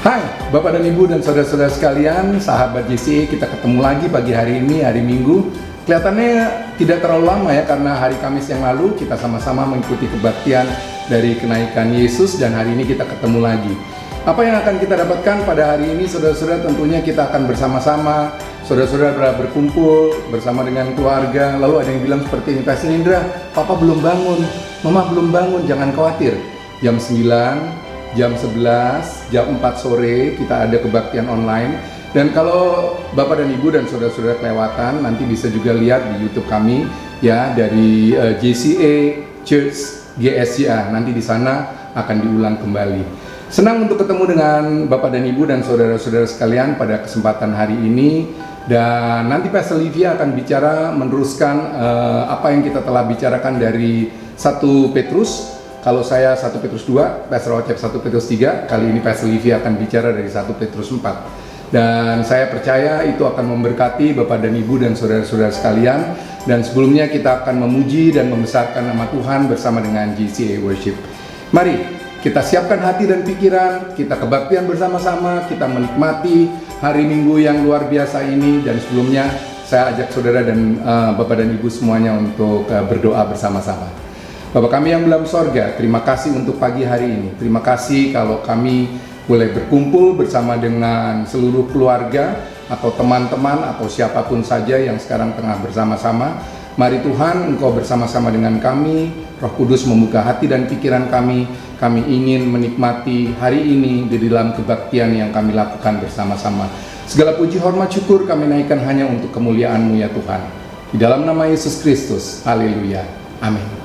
Hai Bapak dan Ibu dan saudara-saudara sekalian, sahabat JCA, kita ketemu lagi pagi hari ini, hari Minggu. Kelihatannya tidak terlalu lama ya, karena hari Kamis yang lalu kita sama-sama mengikuti kebaktian dari kenaikan Yesus dan hari ini kita ketemu lagi. Apa yang akan kita dapatkan pada hari ini, saudara-saudara? Tentunya kita akan bersama-sama, saudara-saudara berkumpul bersama dengan keluarga. Lalu ada yang bilang seperti ini, Pastor Indra, Papa belum bangun, Mama belum bangun, jangan khawatir. Jam 9, jam 11, jam 4 sore kita ada kebaktian online. Dan kalau Bapak dan Ibu dan saudara-saudara kelewatan, nanti bisa juga lihat di YouTube kami ya, dari JCA Church GSCA. Nanti di sana akan diulang kembali. Senang untuk ketemu dengan Bapak dan Ibu dan saudara-saudara sekalian pada kesempatan hari ini. Dan nanti Pastor Livia akan bicara meneruskan apa yang kita telah bicarakan dari 1 Petrus. Kalau saya 1 Petrus 2, Pastor Ocep 1 Petrus 3, kali ini Pastor Livia akan bicara dari 1 Petrus 4. Dan saya percaya itu akan memberkati Bapak dan Ibu dan saudara-saudara sekalian. Dan sebelumnya kita akan memuji dan membesarkan nama Tuhan bersama dengan JCA Worship. Mari kita siapkan hati dan pikiran, kita kebaktian bersama-sama, kita menikmati hari Minggu yang luar biasa ini. Dan sebelumnya saya ajak saudara dan Bapak dan Ibu semuanya untuk berdoa bersama-sama. Bapak kami yang dalam sorga, terima kasih untuk pagi hari ini. Terima kasih kalau kami boleh berkumpul bersama dengan seluruh keluarga atau teman-teman atau siapapun saja yang sekarang tengah bersama-sama. Mari Tuhan, Engkau bersama-sama dengan kami. Roh Kudus membuka hati dan pikiran kami. Kami ingin menikmati hari ini di dalam kebaktian yang kami lakukan bersama-sama. Segala puji, hormat, syukur kami naikkan hanya untuk kemuliaan-Mu ya Tuhan. Di dalam nama Yesus Kristus, haleluya, amin.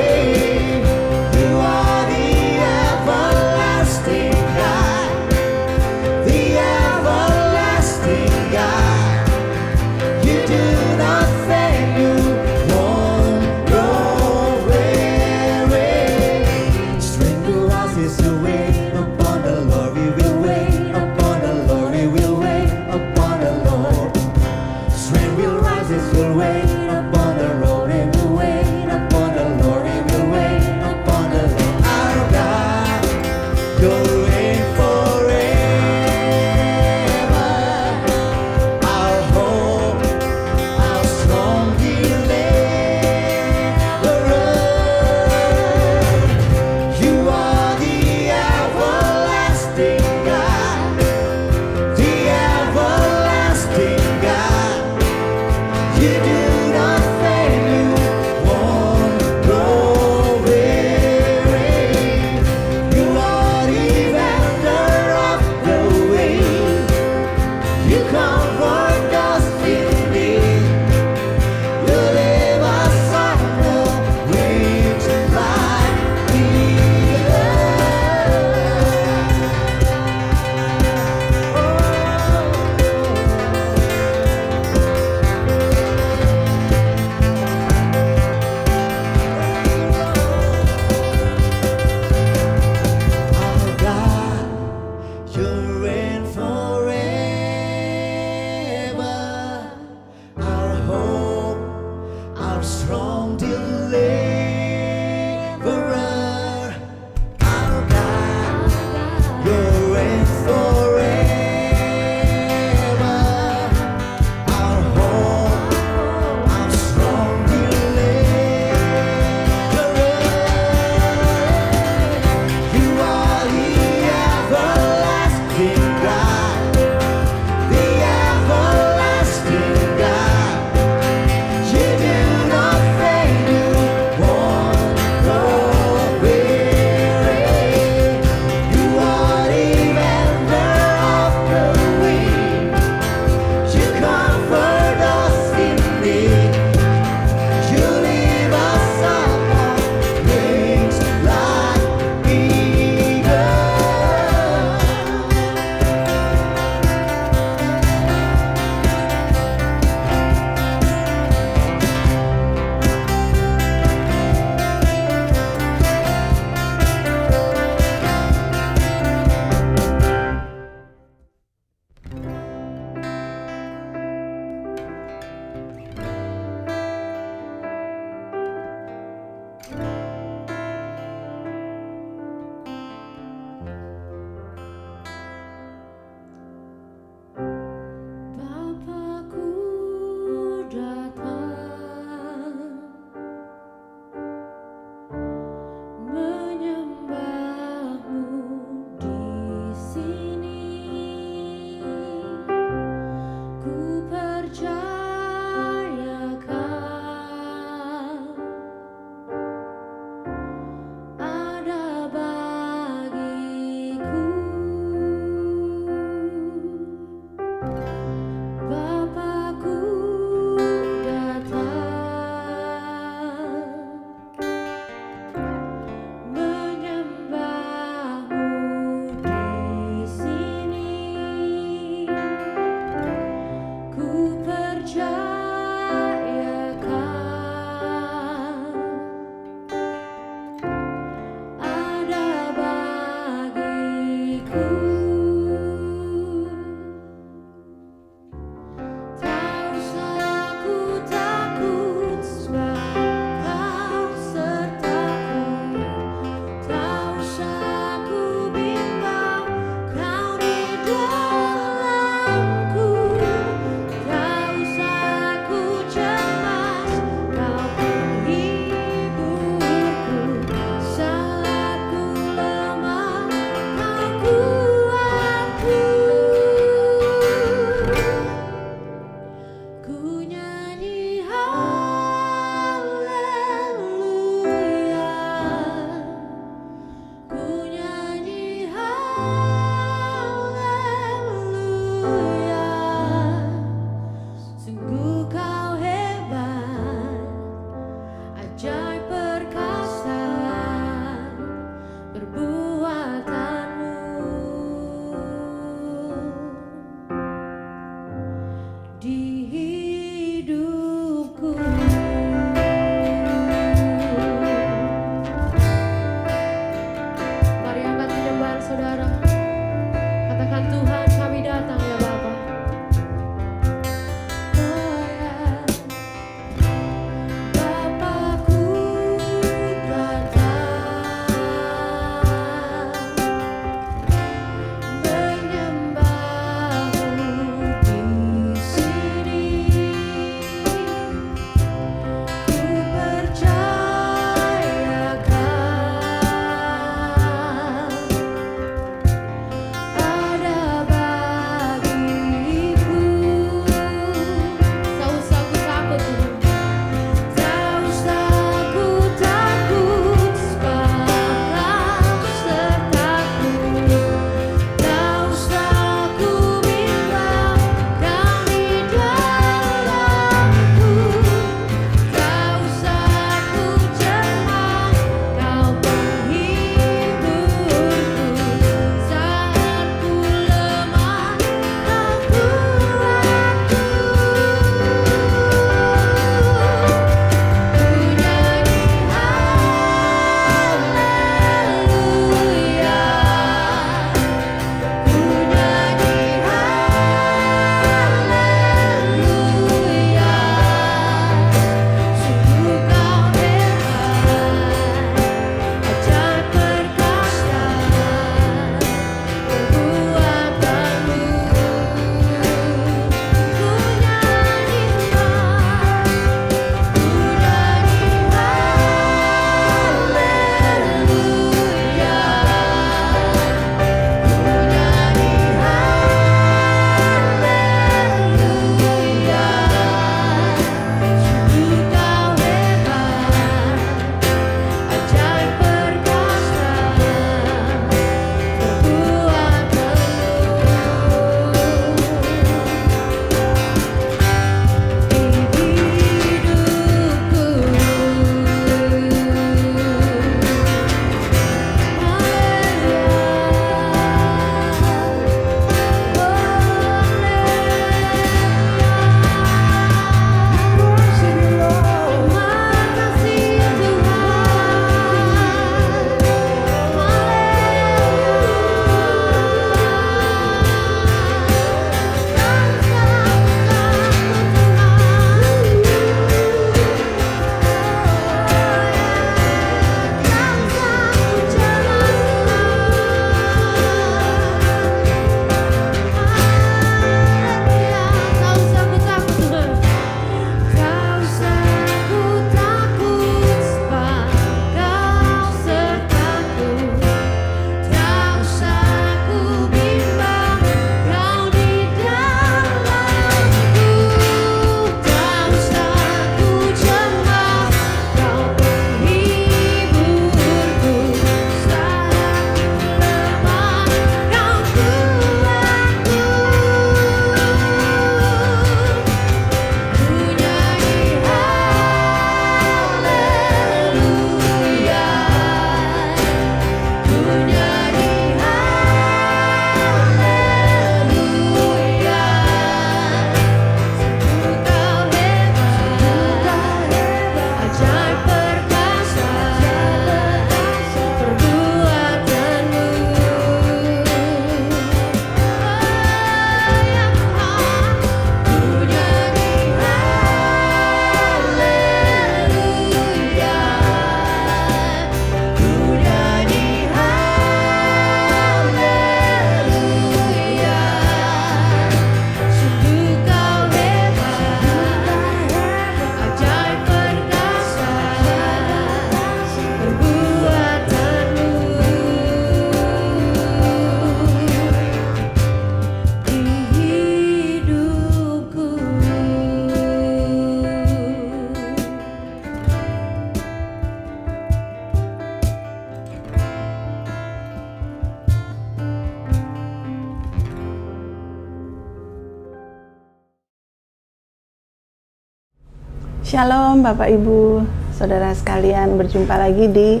Shalom Bapak Ibu, Saudara sekalian, berjumpa lagi di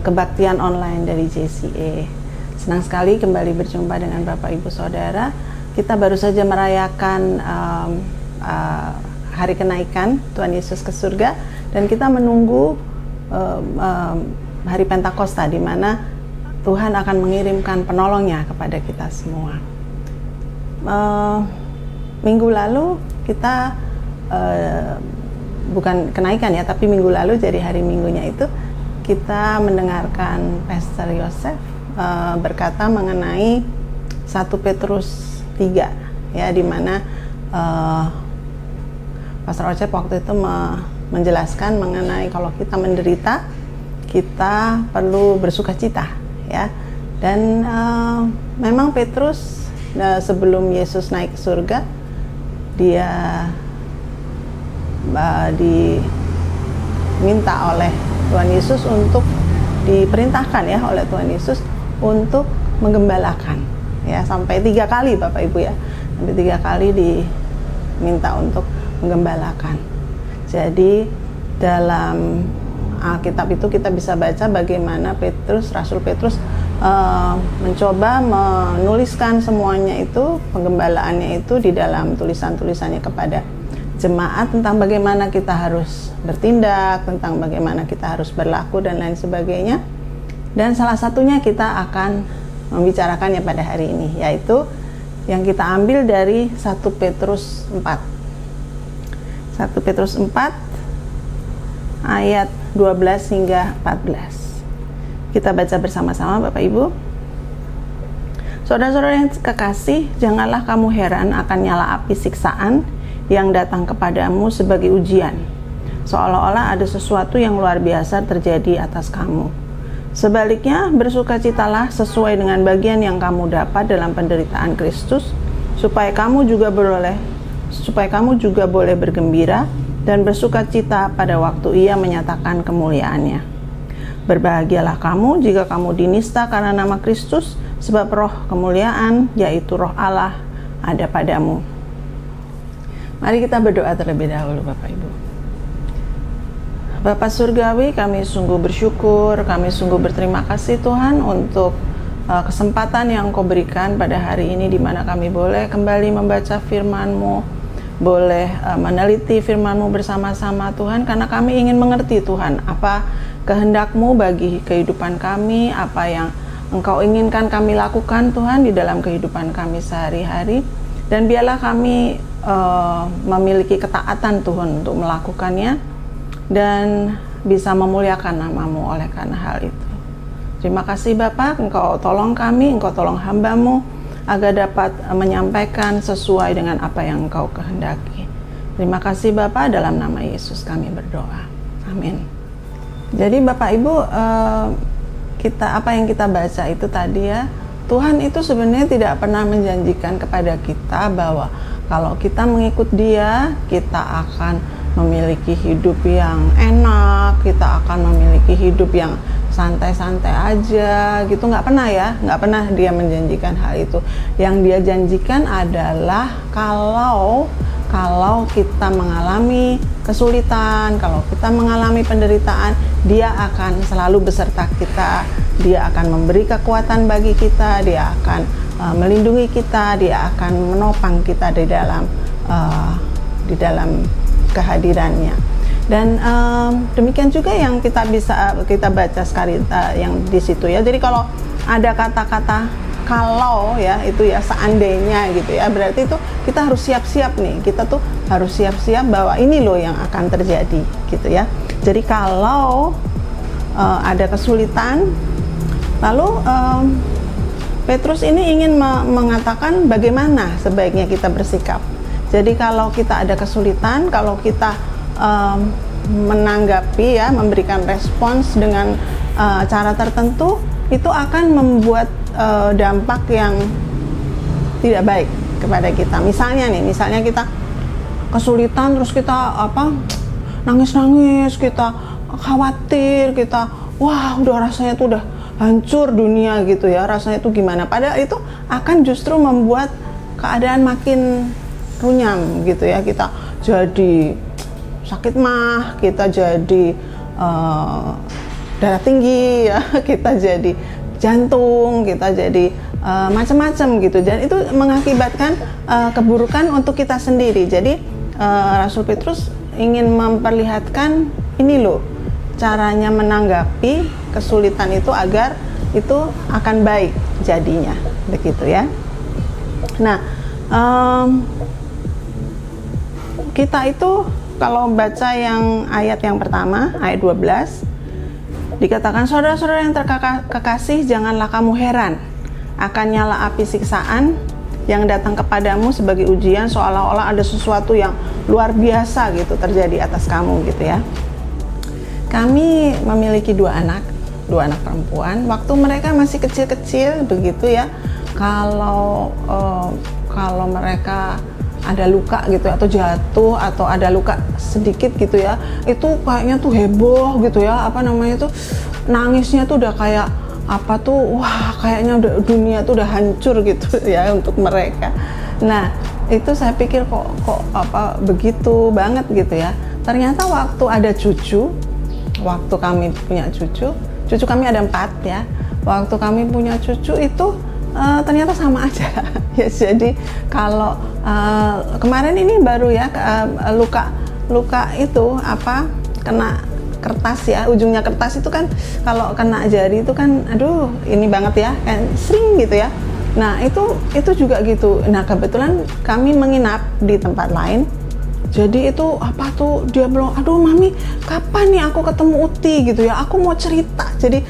kebaktian online dari JCA. Senang sekali kembali berjumpa dengan Bapak Ibu Saudara. Kita baru saja merayakan hari kenaikan Tuhan Yesus ke surga, dan kita menunggu hari Pentakosta, di mana Tuhan akan mengirimkan penolongnya kepada kita semua. Minggu lalu kita bukan kenaikan ya, tapi minggu lalu, jadi hari Minggunya itu kita mendengarkan Pastor Yosef berkata mengenai 1 Petrus 3 ya, di mana Pastor Yosef waktu itu menjelaskan mengenai kalau kita menderita, kita perlu bersukacita ya. Dan memang Petrus sebelum Yesus naik ke surga, dia diminta oleh Tuhan Yesus untuk diperintahkan ya oleh Tuhan Yesus untuk menggembalakan ya, sampai 3 kali Bapak Ibu ya, sampai 3 kali diminta untuk menggembalakan. Jadi dalam Alkitab itu kita bisa baca bagaimana Rasul Petrus mencoba menuliskan semuanya itu, penggembalaannya itu di dalam tulisan-tulisannya kepada jemaat, tentang bagaimana kita harus bertindak, tentang bagaimana kita harus berlaku dan lain sebagainya. Dan salah satunya kita akan membicarakannya pada hari ini, yaitu yang kita ambil dari 1 Petrus 4. 1 Petrus 4 ayat 12 hingga 14. Kita baca bersama-sama Bapak Ibu. Saudara-saudara yang kekasih, janganlah kamu heran akan nyala api siksaan yang datang kepadamu sebagai ujian, seolah-olah ada sesuatu yang luar biasa terjadi atas kamu. Sebaliknya, bersukacitalah sesuai dengan bagian yang kamu dapat dalam penderitaan Kristus, supaya kamu juga boleh bergembira dan bersukacita pada waktu Ia menyatakan kemuliaannya. Berbahagialah kamu jika kamu dinista karena nama Kristus, sebab roh kemuliaan, yaitu roh Allah, ada padamu. Mari kita berdoa terlebih dahulu Bapak Ibu. Bapa Surgawi, kami sungguh bersyukur, kami sungguh berterima kasih Tuhan untuk kesempatan yang Kau berikan pada hari ini, di mana kami boleh kembali membaca firman-Mu, boleh meneliti firman-Mu bersama-sama Tuhan, karena kami ingin mengerti Tuhan, apa kehendak-Mu bagi kehidupan kami, apa yang Engkau inginkan kami lakukan Tuhan di dalam kehidupan kami sehari-hari. Dan biarlah kami memiliki ketaatan Tuhan untuk melakukannya dan bisa memuliakan nama-Mu oleh karena hal itu. Terima kasih Bapa, Engkau tolong kami, Engkau tolong hamba-Mu agar dapat menyampaikan sesuai dengan apa yang Engkau kehendaki. Terima kasih Bapa, dalam nama Yesus kami berdoa. Amin. Jadi Bapak Ibu, apa yang kita baca itu tadi ya, Tuhan itu sebenarnya tidak pernah menjanjikan kepada kita bahwa kalau kita mengikut Dia, kita akan memiliki hidup yang enak, kita akan memiliki hidup yang santai-santai aja gitu. Nggak pernah ya, nggak pernah Dia menjanjikan hal itu. Yang Dia janjikan adalah kalau kita mengalami kesulitan, kalau kita mengalami penderitaan, Dia akan selalu beserta kita, Dia akan memberi kekuatan bagi kita, Dia akan melindungi kita, Dia akan menopang kita di dalam kehadirannya. Dan demikian juga yang kita baca sekali yang di situ ya. Jadi kalau ada kata-kata kalau ya, itu ya seandainya gitu ya, berarti itu kita harus siap-siap nih, kita tuh harus siap-siap bahwa ini loh yang akan terjadi gitu ya. Jadi kalau ada kesulitan, lalu Petrus ini ingin mengatakan bagaimana sebaiknya kita bersikap. Jadi kalau kita ada kesulitan, kalau kita menanggapi ya, memberikan respons dengan cara tertentu, itu akan membuat dampak yang tidak baik kepada kita. Misalnya kita kesulitan, terus kita nangis-nangis, kita khawatir, kita udah rasanya tuh udah hancur dunia gitu ya, rasanya itu gimana, padahal itu akan justru membuat keadaan makin runyam gitu ya, kita jadi sakit mah, kita jadi darah tinggi ya, kita jadi jantung, kita jadi macam-macam gitu. Dan itu mengakibatkan keburukan untuk kita sendiri. Jadi Rasul Petrus ingin memperlihatkan ini loh caranya menanggapi kesulitan itu agar itu akan baik jadinya, begitu ya. Nah, kita itu kalau baca yang ayat yang pertama, ayat 12, dikatakan, saudara-saudara yang terkasih, janganlah kamu heran akan nyala api siksaan yang datang kepadamu sebagai ujian, seolah-olah ada sesuatu yang luar biasa gitu terjadi atas kamu gitu ya. Kami memiliki dua anak perempuan. Waktu mereka masih kecil-kecil begitu ya, kalau mereka ada luka gitu atau jatuh atau ada luka sedikit gitu ya, itu kayaknya tuh heboh gitu ya, nangisnya tuh udah kayak wah kayaknya udah dunia tuh udah hancur gitu ya untuk mereka. Nah itu saya pikir kok begitu banget gitu ya. Ternyata waktu ada waktu kami punya cucu kami ada 4 ya, waktu kami punya cucu itu ternyata sama aja ya. Jadi kalau kemarin ini baru ya luka itu kena kertas ya, ujungnya kertas itu kan kalau kena jari itu kan aduh ini banget ya, kan sering gitu ya. Nah itu juga gitu. Nah kebetulan kami menginap di tempat lain. Jadi itu dia bilang, aduh mami kapan nih aku ketemu Uti gitu ya, aku mau cerita. Jadi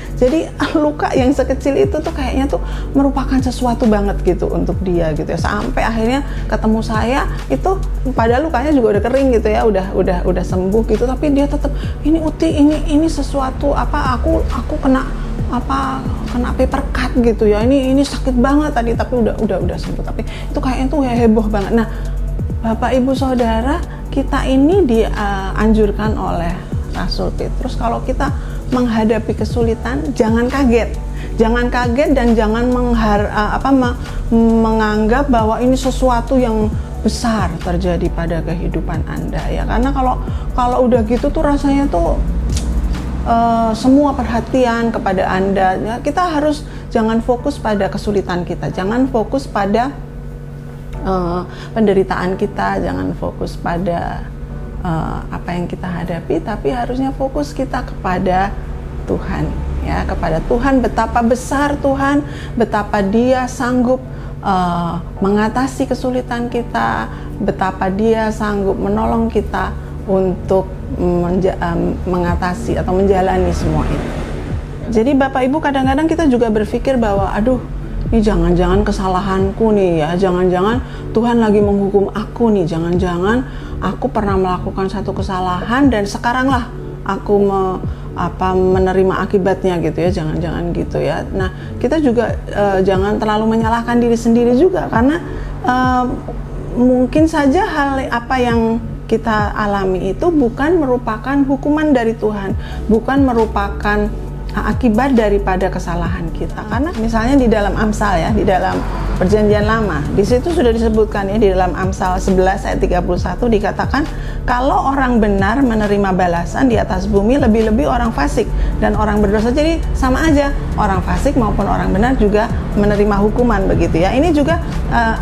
luka yang sekecil itu tuh kayaknya tuh merupakan sesuatu banget gitu untuk dia gitu ya. Sampai akhirnya ketemu saya itu padahal lukanya juga udah kering gitu ya, udah sembuh gitu, tapi dia tetap ini Uti ini sesuatu aku kena paper cut gitu ya, ini sakit banget tadi tapi udah sembuh, tapi itu kayaknya tuh heboh banget. Nah Bapak Ibu Saudara, kita ini dianjurkan oleh Rasul Petrus kalau kita menghadapi kesulitan jangan kaget dan jangan menganggap bahwa ini sesuatu yang besar terjadi pada kehidupan Anda ya, karena kalau udah gitu tuh rasanya tuh semua perhatian kepada Anda ya. Kita harus jangan fokus pada kesulitan kita, jangan fokus pada penderitaan kita, jangan fokus pada apa yang kita hadapi, tapi harusnya fokus kita kepada Tuhan ya, kepada Tuhan, betapa besar Tuhan, betapa Dia sanggup mengatasi kesulitan kita, betapa Dia sanggup menolong kita untuk mengatasi atau menjalani semua itu. Jadi Bapak Ibu, kadang-kadang kita juga berpikir bahwa aduh ini jangan-jangan kesalahanku nih ya, jangan-jangan Tuhan lagi menghukum aku nih, jangan-jangan aku pernah melakukan satu kesalahan dan sekaranglah aku menerima akibatnya gitu ya, jangan-jangan gitu ya. Nah kita juga jangan terlalu menyalahkan diri sendiri juga, karena mungkin saja hal apa yang kita alami itu bukan merupakan hukuman dari Tuhan, bukan merupakan akibat daripada kesalahan kita. Karena misalnya di dalam Amsal ya, di dalam Perjanjian Lama, di situ sudah disebutkan ya, di dalam Amsal 11 ayat 31 dikatakan kalau orang benar menerima balasan di atas bumi, lebih-lebih orang fasik dan orang berdosa. Jadi sama aja, orang fasik maupun orang benar juga menerima hukuman begitu ya. Ini juga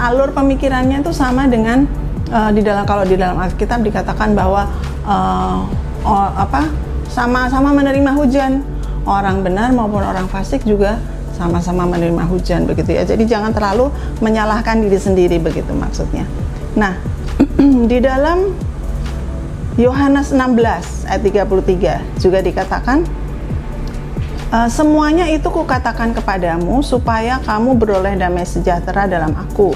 alur pemikirannya itu sama dengan kalau di dalam Alkitab dikatakan bahwa sama-sama menerima hujan. Orang benar maupun orang fasik juga sama-sama menerima hujan begitu ya. Jadi jangan terlalu menyalahkan diri sendiri begitu maksudnya. Nah, di dalam Yohanes 16 ayat 33 juga dikatakan, semuanya itu kukatakan kepadamu supaya kamu beroleh damai sejahtera dalam aku.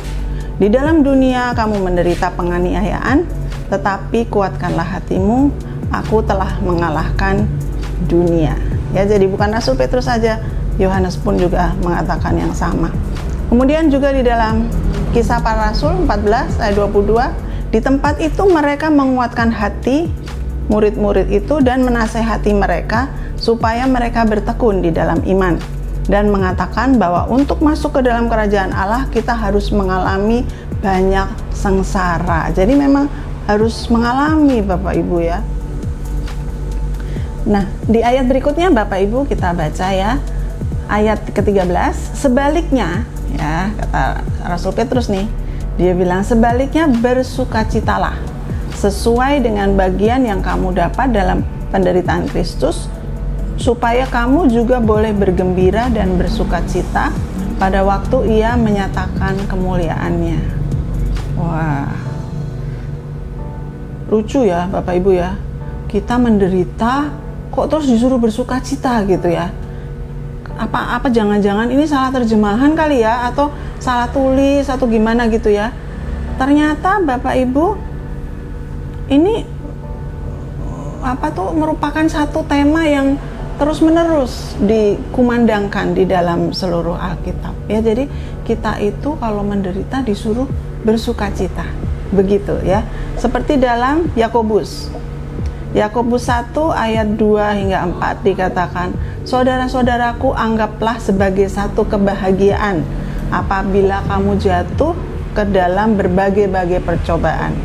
Di dalam dunia kamu menderita penganiayaan, tetapi kuatkanlah hatimu, aku telah mengalahkan dunia. Ya, jadi bukan Rasul Petrus saja, Yohanes pun juga mengatakan yang sama. Kemudian juga di dalam Kisah Para Rasul 14 ayat 22, di tempat itu mereka menguatkan hati murid-murid itu dan menasehati mereka supaya mereka bertekun di dalam iman, dan mengatakan bahwa untuk masuk ke dalam kerajaan Allah kita harus mengalami banyak sengsara. Jadi memang harus mengalami Bapak Ibu ya. Nah, di ayat berikutnya Bapak Ibu kita baca ya. Ayat ke-13, sebaliknya ya, kata Rasul Petrus nih, dia bilang sebaliknya bersukacitalah sesuai dengan bagian yang kamu dapat dalam penderitaan Kristus, supaya kamu juga boleh bergembira dan bersukacita pada waktu Ia menyatakan kemuliaannya. Wah, lucu ya Bapak Ibu ya, kita menderita kok terus disuruh bersukacita gitu ya. Apa jangan-jangan ini salah terjemahan kali ya, atau salah tulis atau gimana gitu ya. Ternyata Bapak Ibu ini merupakan satu tema yang terus-menerus dikumandangkan di dalam seluruh Alkitab ya. Jadi kita itu kalau menderita disuruh bersukacita, begitu ya. Seperti dalam Yakobus 1 ayat 2 hingga 4 dikatakan, saudara-saudaraku, anggaplah sebagai satu kebahagiaan apabila kamu jatuh ke dalam berbagai-bagai percobaan.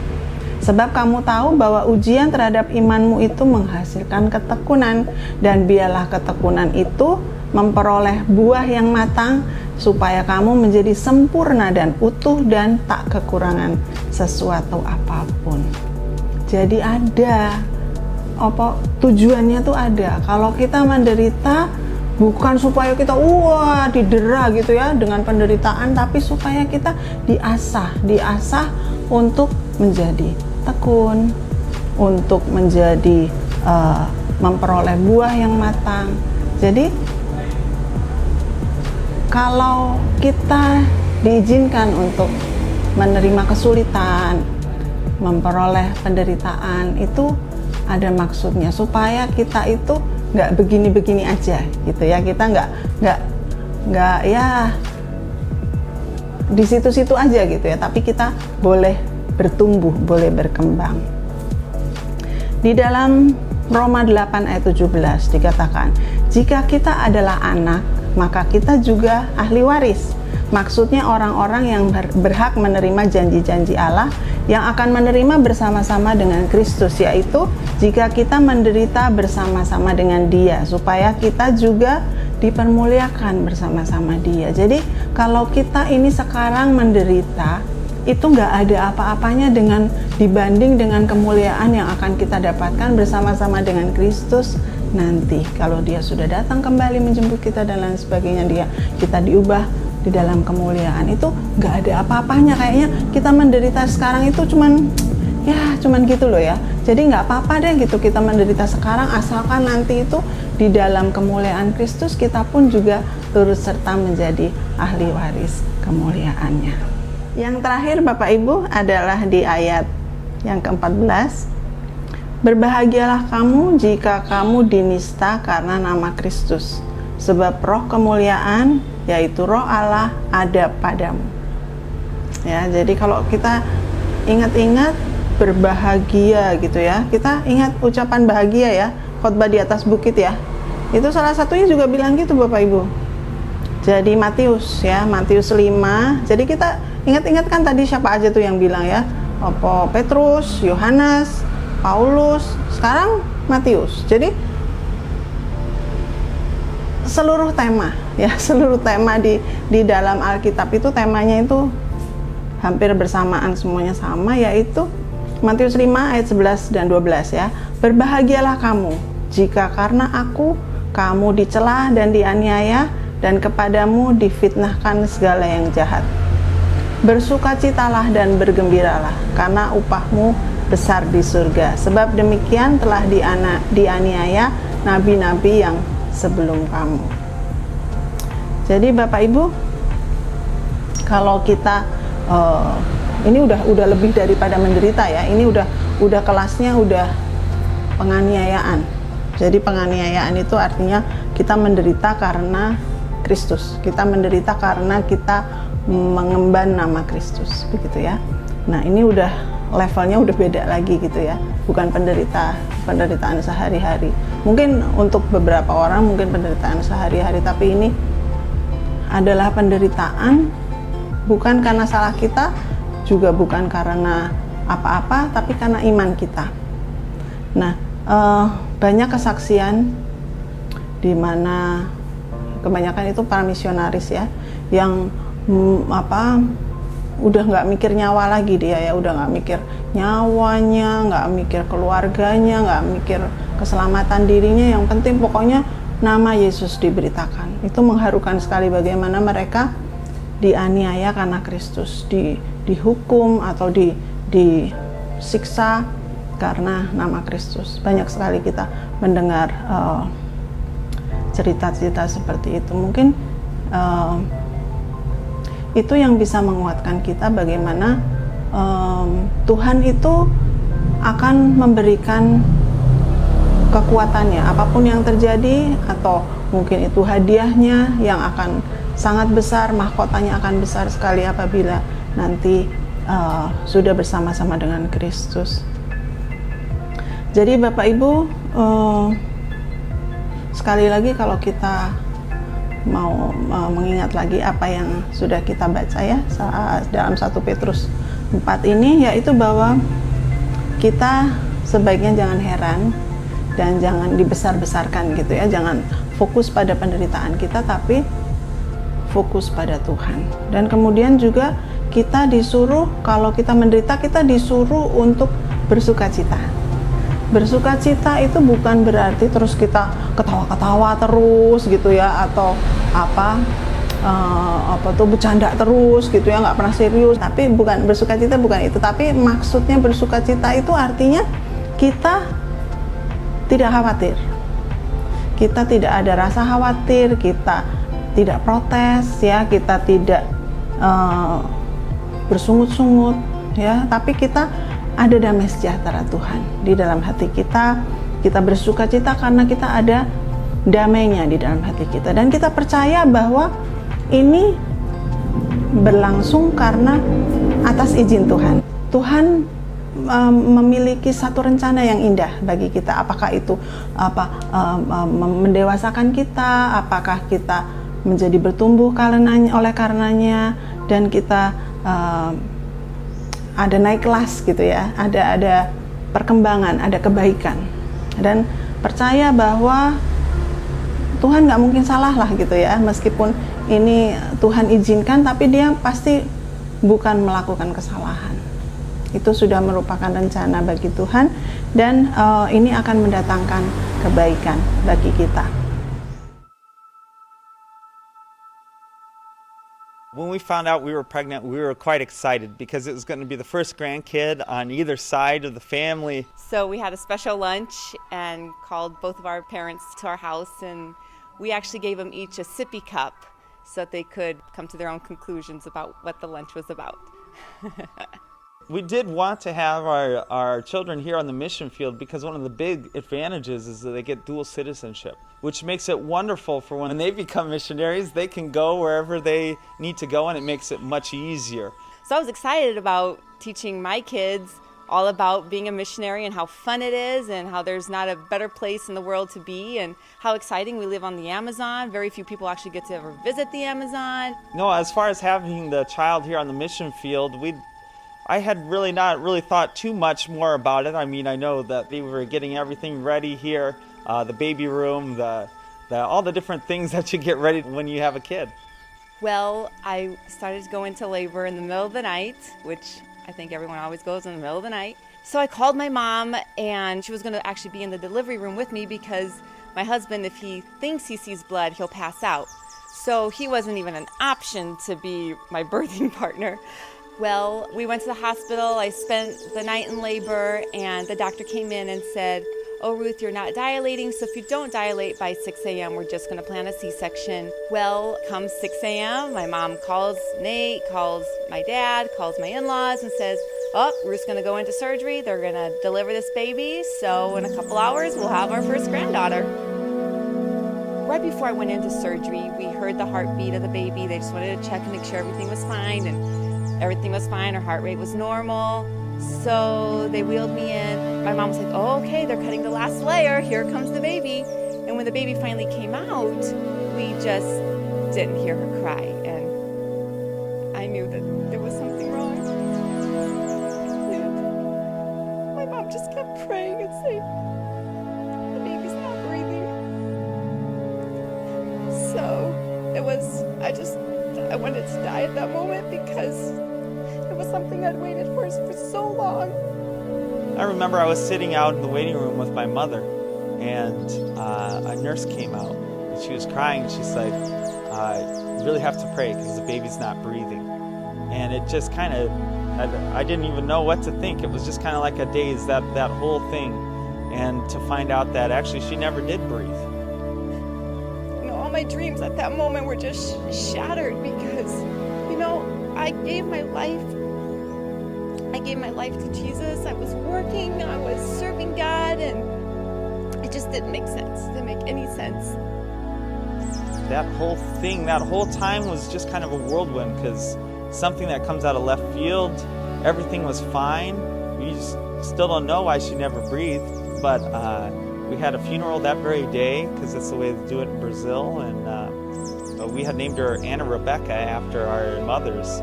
Sebab kamu tahu bahwa ujian terhadap imanmu itu menghasilkan ketekunan, dan biarlah ketekunan itu memperoleh buah yang matang, supaya kamu menjadi sempurna dan utuh dan tak kekurangan sesuatu apapun. Jadi ada tujuannya tuh ada. Kalau kita menderita bukan supaya kita didera gitu ya dengan penderitaan, tapi supaya kita diasah untuk menjadi tekun, untuk menjadi memperoleh buah yang matang. Jadi kalau kita diizinkan untuk menerima kesulitan, memperoleh penderitaan, itu ada maksudnya supaya kita itu nggak begini-begini aja gitu ya. Kita nggak ya di situ-situ aja gitu ya, tapi kita boleh bertumbuh, boleh berkembang. Di dalam Roma 8 ayat 17 dikatakan, jika kita adalah anak, maka kita juga ahli waris. Maksudnya orang-orang yang berhak menerima janji-janji Allah yang akan menerima bersama-sama dengan Kristus, yaitu jika kita menderita bersama-sama dengan Dia, supaya kita juga dipermuliakan bersama-sama Dia. Jadi kalau kita ini sekarang menderita, itu nggak ada apa-apanya dibanding dengan kemuliaan yang akan kita dapatkan bersama-sama dengan Kristus nanti. Kalau Dia sudah datang kembali menjemput kita dan lain sebagainya, kita diubah di dalam kemuliaan. Itu nggak ada apa-apanya. Kayaknya kita menderita sekarang itu cuman gitu loh ya. Jadi nggak apa-apa deh gitu kita menderita sekarang, asalkan nanti itu di dalam kemuliaan Kristus kita pun juga turut serta menjadi ahli waris kemuliaannya. Yang terakhir Bapak Ibu adalah di ayat yang ke-14. Berbahagialah kamu jika kamu dinista karena nama Kristus, sebab roh kemuliaan, yaitu roh Allah, ada padamu. Ya, jadi kalau kita ingat-ingat berbahagia gitu ya, kita ingat ucapan bahagia ya, khotbah di atas bukit ya, itu salah satunya juga bilang gitu Bapak Ibu. Jadi Matius 5, jadi kita ingat-ingat kan tadi siapa aja tuh yang bilang ya, Petrus, Yohanes, Paulus, sekarang Matius. Jadi seluruh tema di dalam Alkitab itu temanya itu hampir bersamaan, semuanya sama, yaitu Matius 5 ayat 11 dan 12 ya. Berbahagialah kamu jika karena aku kamu dicela dan dianiaya, dan kepadamu difitnahkan segala yang jahat. Bersukacitalah dan bergembiralah, karena upahmu besar di surga, sebab demikian telah dianiaya nabi-nabi yang sebelum kamu. Jadi Bapak Ibu, kalau kita ini udah lebih daripada menderita ya, ini udah kelasnya udah penganiayaan. Jadi penganiayaan itu artinya kita menderita karena Kristus, kita menderita karena kita mengemban nama Kristus, begitu ya. Nah ini udah levelnya udah beda lagi gitu ya, bukan penderitaan sehari-hari. Mungkin untuk beberapa orang mungkin penderitaan sehari-hari, tapi ini adalah penderitaan bukan karena salah kita, juga bukan karena apa-apa, tapi karena iman kita. Nah, banyak kesaksian di mana kebanyakan itu para misionaris ya, yang udah nggak mikir nyawa lagi dia ya, udah nggak mikir nyawanya, nggak mikir keluarganya, nggak mikir keselamatan dirinya, yang penting pokoknya nama Yesus diberitakan. Itu mengharukan sekali bagaimana mereka dianiaya karena Kristus, dihukum atau disiksa karena nama Kristus. Banyak sekali kita mendengar cerita-cerita seperti itu. Mungkin itu yang bisa menguatkan kita bagaimana Tuhan itu akan memberikan kekuatannya apapun yang terjadi, atau mungkin itu hadiahnya yang akan sangat besar, mahkotanya akan besar sekali apabila nanti sudah bersama-sama dengan Kristus. Jadi Bapak Ibu, sekali lagi kalau kita mau mengingat lagi apa yang sudah kita baca ya dalam 1 Petrus 4 ini, yaitu bahwa kita sebaiknya jangan heran dan jangan dibesar-besarkan gitu ya, jangan fokus pada penderitaan kita, tapi fokus pada Tuhan. Dan kemudian juga kita disuruh, kalau kita menderita, kita disuruh untuk bersukacita. Bersukacita itu bukan berarti terus kita ketawa-ketawa terus gitu ya, atau bercanda terus gitu ya, nggak pernah serius. Tapi bukan, bersukacita bukan itu. Tapi maksudnya bersukacita itu artinya kita tidak khawatir. Kita tidak ada rasa khawatir, kita tidak protes ya, kita tidak bersungut-sungut ya, tapi kita ada damai sejahtera Tuhan di dalam hati kita. Kita bersukacita karena kita ada damainya di dalam hati kita, dan kita percaya bahwa ini berlangsung karena atas izin Tuhan. Tuhan memiliki satu rencana yang indah bagi kita. Apakah itu mendewasakan kita, apakah kita menjadi bertumbuh oleh karenanya, dan kita ada naik kelas gitu ya, ada perkembangan, ada kebaikan, dan percaya bahwa Tuhan nggak mungkin salah lah gitu ya, meskipun ini Tuhan izinkan, tapi dia pasti bukan melakukan kesalahan. Itu sudah merupakan rencana bagi Tuhan, dan ini akan mendatangkan kebaikan bagi kita. When we found out we were pregnant, we were quite excited because it was going to be the first grandkid on either side of the family. So we had a special lunch and called both of our parents to our house, and we actually gave them each a sippy cup so that they could come to their own conclusions about what the lunch was about. We did want to have our children here on the mission field because one of the big advantages is that they get dual citizenship, which makes it wonderful for when they become missionaries. They can go wherever they need to go, and it makes it much easier. So I was excited about teaching my kids all about being a missionary and how fun it is and how there's not a better place in the world to be, and how exciting we live on the Amazon. Very few people actually get to ever visit the Amazon. No, as far as having the child here on the mission field, I had really not thought too much more about it. I mean, I know that we were getting everything ready here, the baby room, all the different things that you get ready when you have a kid. Well, I started to go into labor in the middle of the night, which I think everyone always goes in the middle of the night. So I called my mom, and she was going to actually be in the delivery room with me because my husband, if he thinks he sees blood, he'll pass out. So he wasn't even an option to be my birthing partner. Well, we went to the hospital. I spent the night in labor, and the doctor came in and said, "Oh, Ruth, you're not dilating, so if you don't dilate by 6 a.m., we're just going to plan a C-section." Well, come 6 a.m., my mom calls Nate, calls my dad, calls my in-laws, and says, "Oh, Ruth's going to go into surgery. They're going to deliver this baby, so in a couple hours, we'll have our first granddaughter." Right before I went into surgery, we heard the heartbeat of the baby. They just wanted to check and make sure everything was fine, and everything was fine. Her heart rate was normal. So they wheeled me in. My mom was like, "Oh, okay, they're cutting the last layer. Here comes the baby." And when the baby finally came out, we just didn't hear her cry. And I knew that there was something wrong. mom just kept praying and saying, the baby's not breathing. So I wanted to die at that moment because it was something I'd waited for so long. I remember I was sitting out in the waiting room with my mother, and a nurse came out, and she was crying. She said, you really have to pray because the baby's not breathing. And it just kind of, I didn't even know what to think. It was just kind of like a daze, that whole thing. And to find out that actually she never did breathe. All my dreams at that moment were just shattered because, I gave my life to Jesus. I was working, I was serving God, and it just didn't make sense. It didn't make any sense. That whole thing, that whole time was just kind of a whirlwind because something that comes out of left field, everything was fine. We just still don't know why she never breathed, but we had a funeral that very day because that's the way they do it in Brazil, and we had named her Anna Rebecca after our mothers.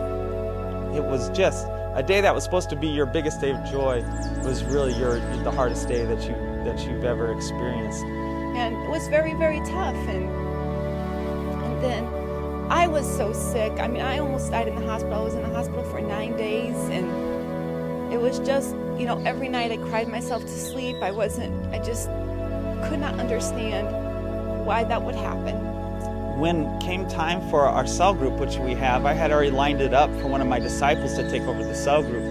It was just a day that was supposed to be your biggest day of joy was really the hardest day that you've ever experienced. And it was very, very tough. And then I was so sick. I mean, I almost died in the hospital. I was in the hospital for 9 days, and it was just, every night I cried myself to sleep. I just could not understand why that would happen. When came time for our cell group, which we have, I had already lined it up for one of my disciples to take over the cell group.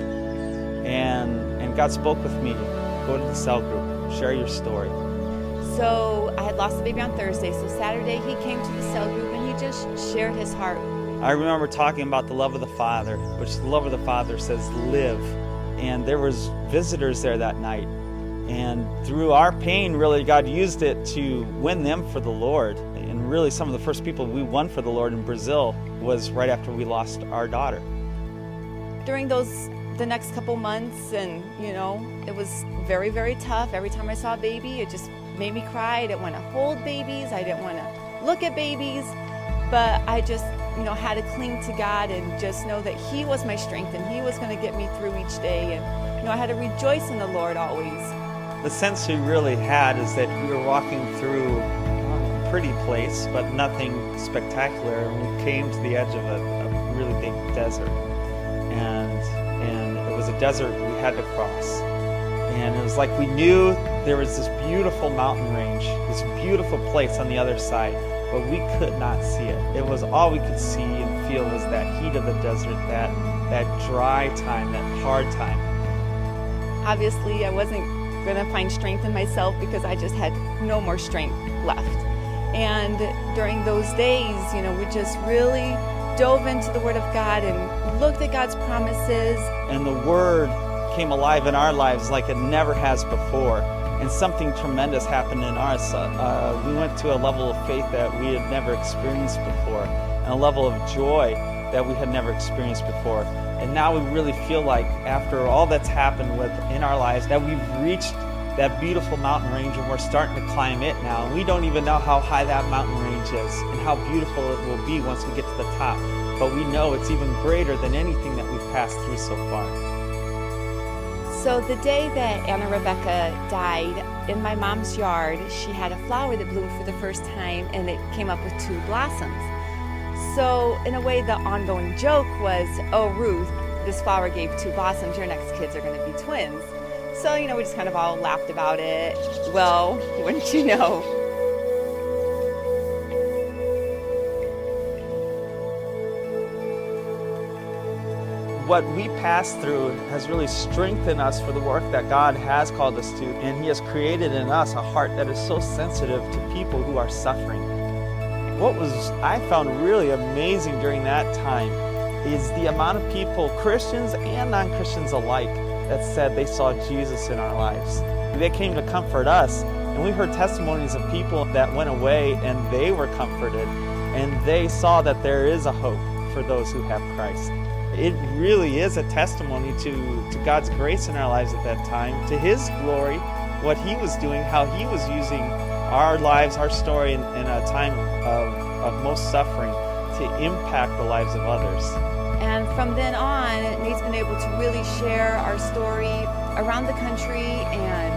And God spoke with me, go to the cell group, share your story. So I had lost the baby on Thursday, so Saturday he came to the cell group and he just shared his heart. I remember talking about the love of the Father, which the love of the Father says live. And there was visitors there that night. And through our pain, really, God used it to win them for the Lord. And really, some of the first people we won for the Lord in Brazil was right after we lost our daughter. During the next couple months, and it was very, very tough. Every time I saw a baby, it just made me cry. I didn't want to hold babies. I didn't want to look at babies. But I just, had to cling to God and just know that He was my strength and He was going to get me through each day. And, I had to rejoice in the Lord always. The sense we really had is that we were walking through a pretty place, but nothing spectacular. And we came to the edge of a really big desert. And it was a desert we had to cross. And it was like we knew there was this beautiful mountain range, this beautiful place on the other side, but we could not see it. It was all we could see and feel was that heat of the desert, that dry time, that hard time. Obviously, I wasn't going to find strength in myself because I just had no more strength left. And during those days, we just really dove into the Word of God and looked at God's promises. And the Word came alive in our lives like it never has before. And something tremendous happened in ours. We went to a level of faith that we had never experienced before, and a level of joy that we had never experienced before. And now we really feel like after all that's happened in our lives that we've reached that beautiful mountain range and we're starting to climb it now. And we don't even know how high that mountain range is and how beautiful it will be once we get to the top. But we know it's even greater than anything that we've passed through so far. So the day that Anna Rebecca died, in my mom's yard, she had a flower that bloomed for the first time and it came up with 2 blossoms. So in a way, the ongoing joke was, oh, Ruth, this flower gave 2 blossoms, your next kids are going to be twins. So, we just kind of all laughed about it. Well, wouldn't you know? What we passed through has really strengthened us for the work that God has called us to, and He has created in us a heart that is so sensitive to people who are suffering. What I found really amazing during that time is the amount of people, Christians and non-Christians alike, that said they saw Jesus in our lives. They came to comfort us, and we heard testimonies of people that went away and they were comforted, and they saw that there is a hope for those who have Christ. It really is a testimony to God's grace in our lives at that time, to His glory, what He was doing, how He was using our lives, our story in a time of most suffering to impact the lives of others. And from then on, Nate's been able to really share our story around the country, and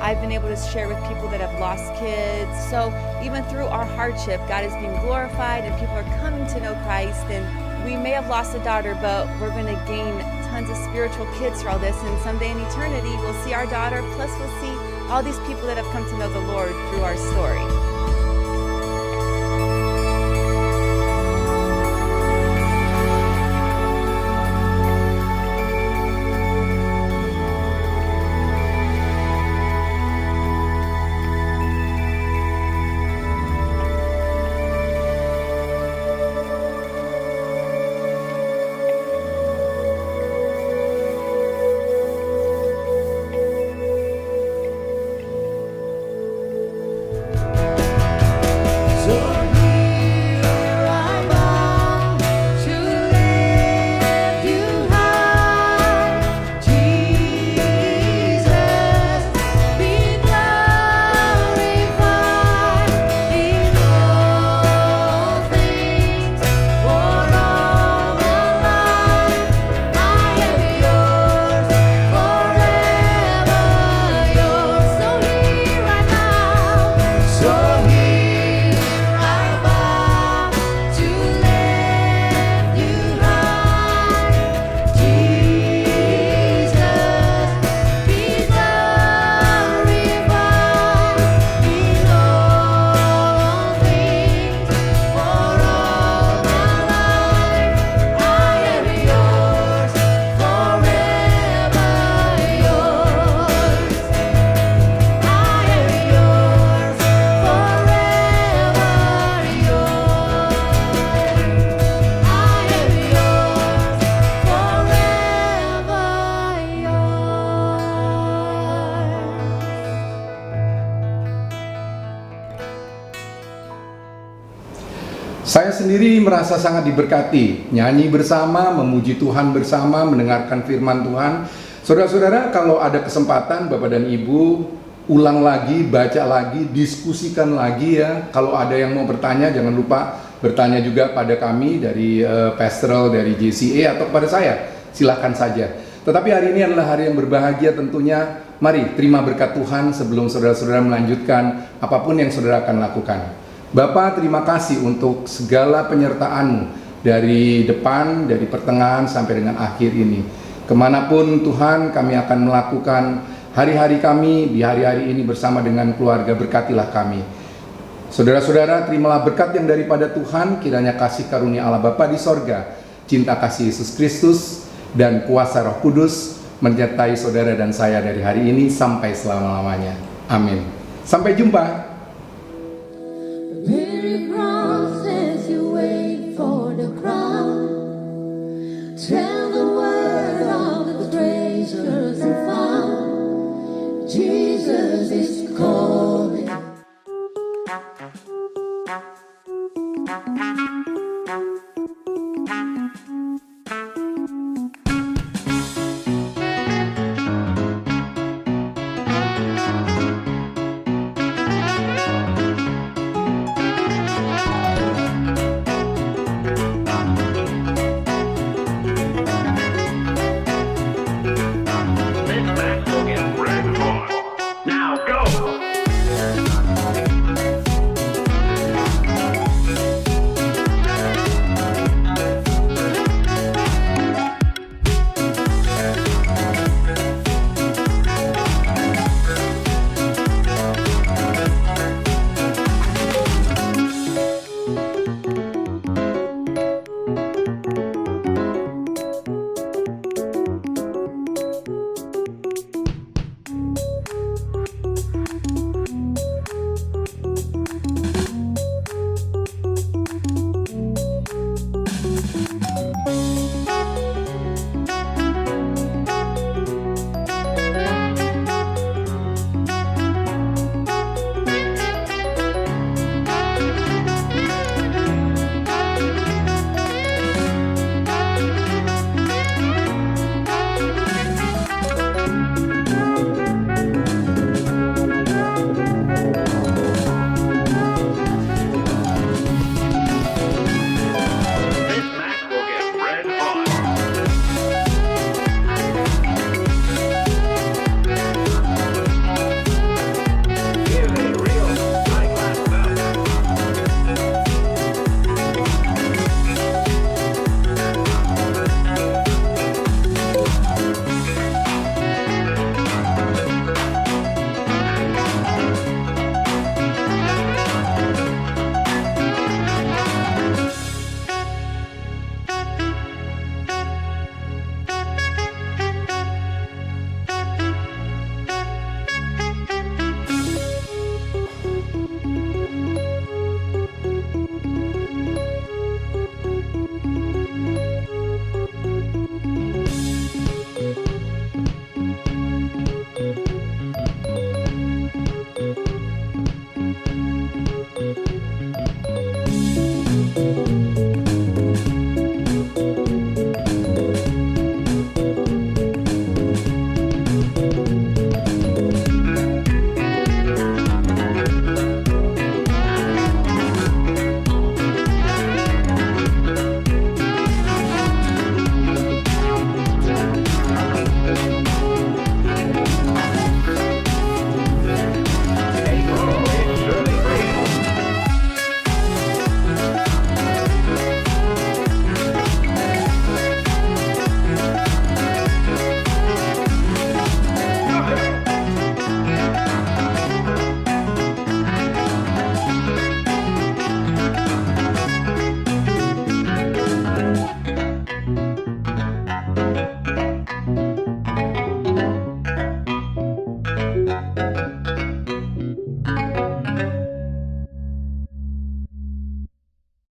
I've been able to share with people that have lost kids. So even through our hardship, God is being glorified and people are coming to know Christ. And we may have lost a daughter, but we're going to gain tons of spiritual kids through all this. And someday in eternity, we'll see our daughter, plus we'll see all these people that have come to know the Lord through our story. Saya sendiri merasa sangat diberkati, nyanyi bersama, memuji Tuhan bersama, mendengarkan firman Tuhan. Saudara-saudara, kalau ada kesempatan Bapak dan Ibu, ulang lagi, baca lagi, diskusikan lagi ya. Kalau ada yang mau bertanya, jangan lupa bertanya juga pada kami dari pastoral, dari JCA atau kepada saya. Silahkan saja. Tetapi hari ini adalah hari yang berbahagia tentunya. Mari terima berkat Tuhan sebelum saudara-saudara melanjutkan apapun yang saudara akan lakukan. Bapak, terima kasih untuk segala penyertaan-Mu dari depan, dari pertengahan sampai dengan akhir ini. Kemanapun Tuhan kami akan melakukan hari-hari kami, di hari-hari ini bersama dengan keluarga, berkatilah kami. Saudara-saudara, terimalah berkat yang daripada Tuhan, kiranya kasih karunia Allah Bapa di sorga, cinta kasih Yesus Kristus, dan kuasa Roh Kudus menyertai saudara dan saya dari hari ini sampai selama-lamanya. Amin. Sampai jumpa. Very